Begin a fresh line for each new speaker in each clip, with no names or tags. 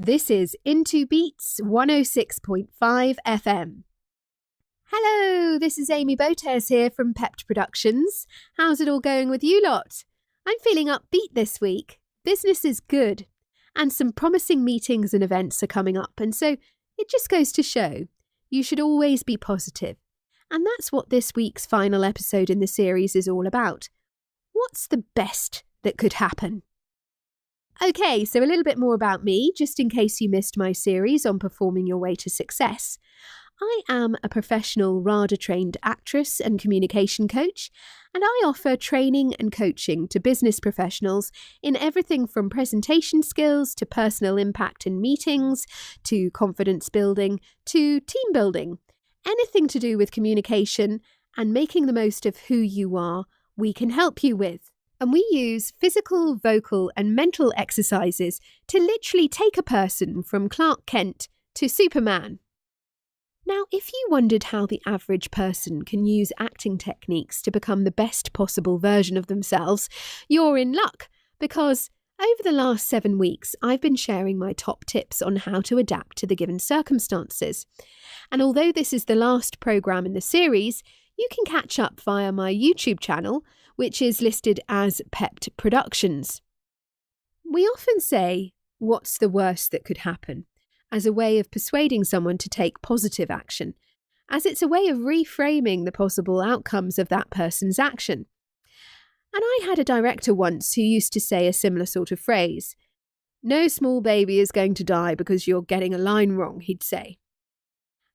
This is Into Beats 106.5 FM. Hello, this is Amy Botes here from PEPPED Productions. How's it all going with you lot? I'm feeling upbeat this week. Business is good, and some promising meetings and events are coming up, and so it just goes to show you should always be positive. And that's what this week's final episode in the series is all about. What's the best that could happen? Okay, so a little bit more about me, just in case you missed my series on performing your way to success. I am a professional RADA-trained actress and communication coach, and I offer training and coaching to business professionals in everything from presentation skills to personal impact in meetings, to confidence building, to team building. Anything to do with communication and making the most of who you are, we can help you with. And we use physical, vocal and mental exercises to literally take a person from Clark Kent to Superman. Now, if you wondered how the average person can use acting techniques to become the best possible version of themselves, you're in luck, because over the last 7 weeks, I've been sharing my top tips on how to adapt to the given circumstances. And although this is the last programme in the series, you can catch up via my YouTube channel, which is listed as PEPPED Productions. We often say, what's the worst that could happen, as a way of persuading someone to take positive action, as it's a way of reframing the possible outcomes of that person's action. And I had a director once who used to say a similar sort of phrase. No small baby is going to die because you're getting a line wrong, he'd say.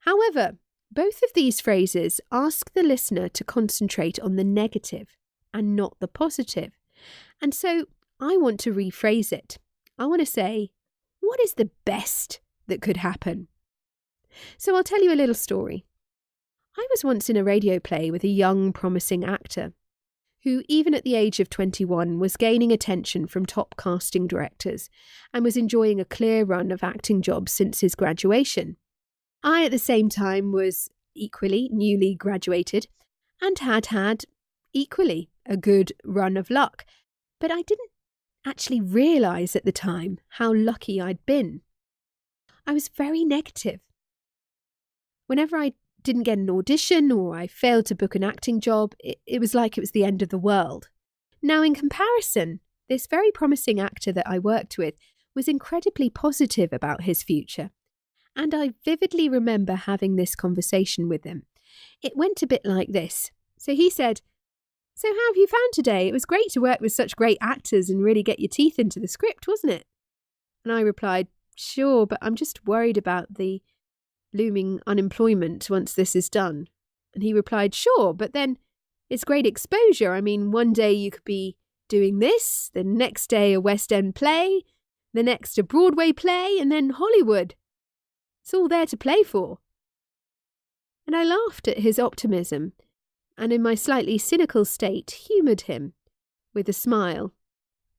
However, both of these phrases ask the listener to concentrate on the negative and not the positive. And so I want to rephrase it. I want to say, what is the best that could happen? So I'll tell you a little story. I was once in a radio play with a young, promising actor who, even at the age of 21, was gaining attention from top casting directors and was enjoying a clear run of acting jobs since his graduation. I, at the same time, was equally newly graduated and had equally a good run of luck, but I didn't actually realise at the time how lucky I'd been. I was very negative. Whenever I didn't get an audition or I failed to book an acting job, it was like it was the end of the world. Now, in comparison, this very promising actor that I worked with was incredibly positive about his future. And I vividly remember having this conversation with him. It went a bit like this. So he said, "So how have you found today? It was great to work with such great actors and really get your teeth into the script, wasn't it?" And I replied, "Sure, but I'm just worried about the looming unemployment once this is done." And he replied, "Sure, but then it's great exposure. I mean, one day you could be doing this, the next day a West End play, the next a Broadway play, and then Hollywood. It's all there to play for." And I laughed at his optimism, and in my slightly cynical state humoured him with a smile.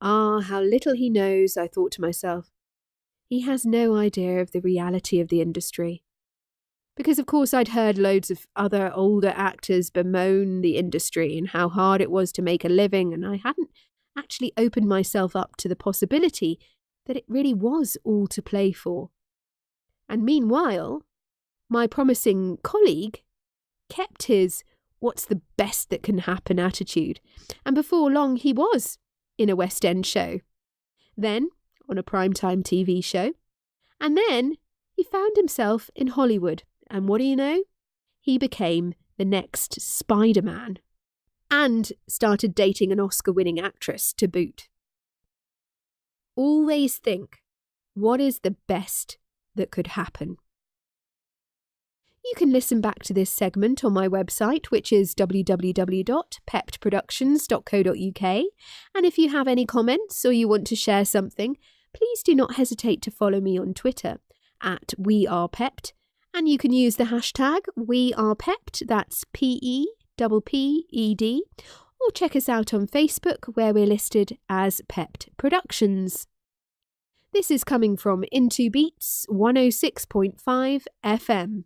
Ah, how little he knows, I thought to myself. He has no idea of the reality of the industry. Because of course I'd heard loads of other older actors bemoan the industry and how hard it was to make a living, and I hadn't actually opened myself up to the possibility that it really was all to play for. And meanwhile, my promising colleague kept his what's the best that can happen attitude, and before long he was in a West End show, then on a primetime TV show, and then he found himself in Hollywood, and what do you know? He became the next Spider-Man, and started dating an Oscar-winning actress to boot. Always think, what is the best that could happen? You can listen back to this segment on my website, which is www.peppedproductions.co.uk. And if you have any comments or you want to share something, please do not hesitate to follow me on Twitter at WeArePepped. And you can use the hashtag WeArePepped, that's PEPPED, or check us out on Facebook where we're listed as PEPPED Productions. This is coming from Into Beats 106.5 FM.